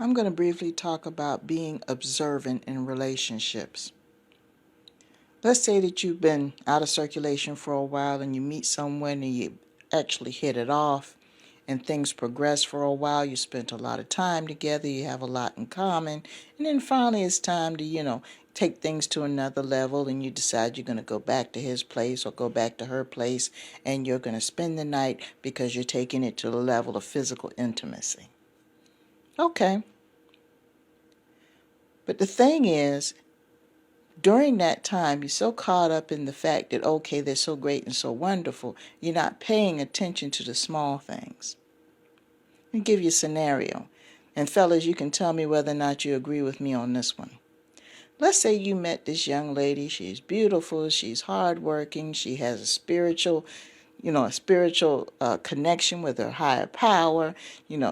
I'm going to briefly talk about being observant in relationships. Let's say that you've been out of circulation for a while and you meet someone and you actually hit it off and things progress for a while. You spent a lot of time together, you have a lot in common, and then finally it's time to, take things to another level and you decide you're going to go back to his place or go back to her place and you're going to spend the night because you're taking it to the level of physical intimacy. Okay. But the thing is, during that time, you're so caught up in the fact that, okay, they're so great and so wonderful, you're not paying attention to the small things. Let me give you a scenario. And fellas, you can tell me whether or not you agree with me on this one. Let's say you met this young lady. She's beautiful. She's hardworking. She has a spiritual connection with her higher power.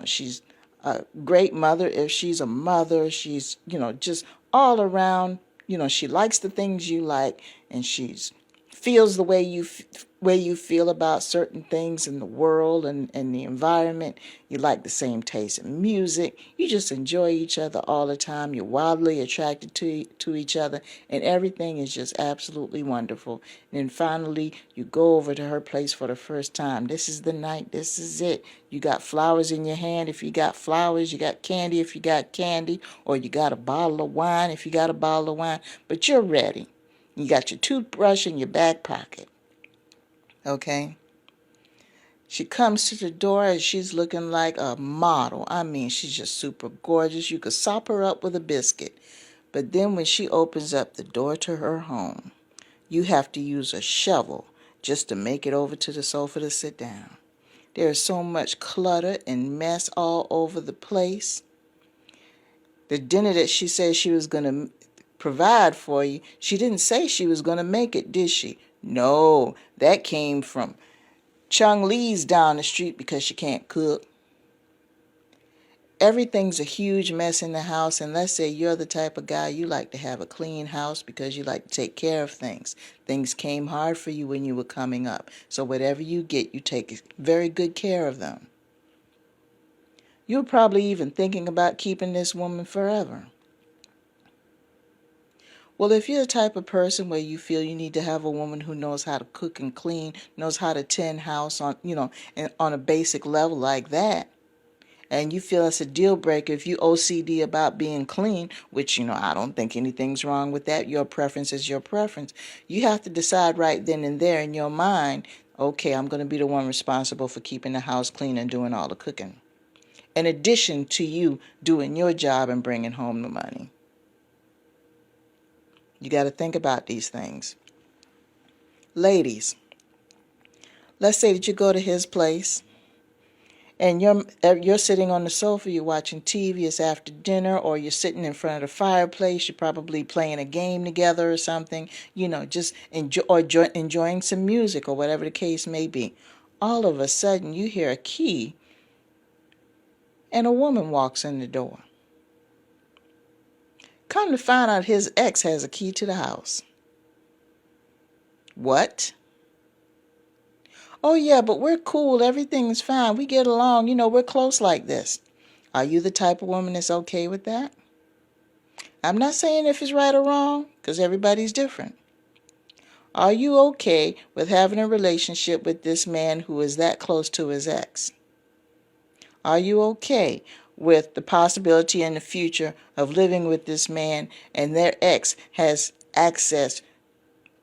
She's a great mother if she's a mother. She's, just all around, she likes the things you like, and she's feels the way you feel about certain things in the world and the environment. You like the same taste in music. You just enjoy each other all the time. You're wildly attracted to each other, and everything is just absolutely wonderful. And then finally, you go over to her place for the first time. This is the night. This is it. You got flowers in your hand if you got flowers. You got candy if you got candy, or you got a bottle of wine if you got a bottle of wine. But you're ready. You got your toothbrush in your back pocket. Okay? She comes to the door and she's looking like a model. I mean, she's just super gorgeous. You could sop her up with a biscuit. But then when she opens up the door to her home, you have to use a shovel just to make it over to the sofa to sit down. There's so much clutter and mess all over the place. The dinner that she said she was going to provide for you, she didn't say she was going to make it, did she? No, that came from Chung Lee's down the street because she can't cook. Everything's a huge mess in the house, and let's say you're the type of guy you like to have a clean house because you like to take care of things. Things came hard for you when you were coming up, so whatever you get, you take very good care of them. You're probably even thinking about keeping this woman forever. Well, if you're the type of person where you feel you need to have a woman who knows how to cook and clean, knows how to tend house on, and on a basic level like that, and you feel it's a deal breaker if you OCD about being clean, which, I don't think anything's wrong with that. Your preference is your preference. You have to decide right then and there in your mind, okay, I'm going to be the one responsible for keeping the house clean and doing all the cooking, in addition to you doing your job and bringing home the money. You got to think about these things. Ladies, let's say that you go to his place and you're sitting on the sofa, you're watching TV, it's after dinner, or you're sitting in front of the fireplace, you're probably playing a game together or something, just enjoying some music or whatever the case may be. All of a sudden, you hear a key and a woman walks in the door. Come to find out his ex has a key to the house. What? Oh, yeah, but we're cool. Everything's fine. We get along. We're close like this. Are you the type of woman that's okay with that? I'm not saying if it's right or wrong, because everybody's different. Are you okay with having a relationship with this man who is that close to his ex? Are you okay with the possibility in the future of living with this man and their ex has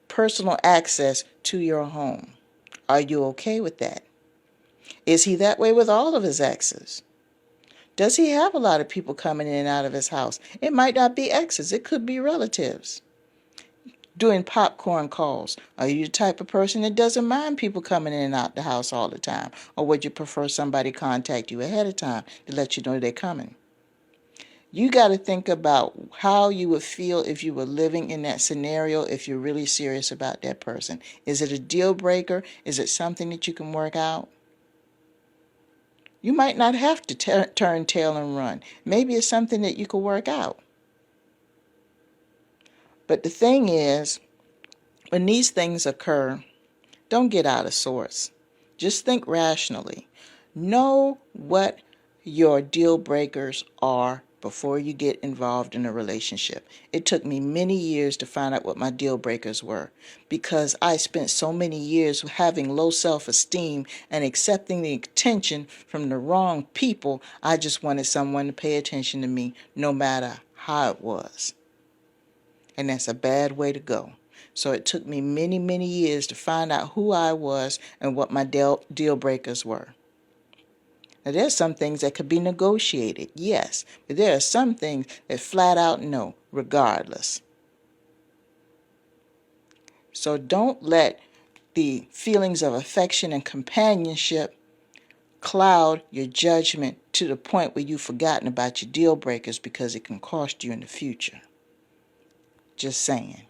personal access to your home? Are you okay with that? Is he that way with all of his exes? Does he have a lot of people coming in and out of his house? It might not be exes. It could be relatives. Doing popcorn calls. Are you the type of person that doesn't mind people coming in and out the house all the time? Or would you prefer somebody contact you ahead of time to let you know they're coming? You got to think about how you would feel if you were living in that scenario if you're really serious about that person. Is it a deal breaker? Is it something that you can work out? You might not have to turn tail and run. Maybe it's something that you could work out. But the thing is, when these things occur, don't get out of sorts. Just think rationally. Know what your deal breakers are before you get involved in a relationship. It took me many years to find out what my deal breakers were, because I spent so many years having low self-esteem and accepting the attention from the wrong people. I just wanted someone to pay attention to me no matter how it was. And that's a bad way to go. So it took me many, many years to find out who I was and what my deal breakers were. Now, there's some things that could be negotiated, yes, but there are some things that flat out no, regardless. So don't let the feelings of affection and companionship cloud your judgment to the point where you've forgotten about your deal breakers, because it can cost you in the future. Just saying.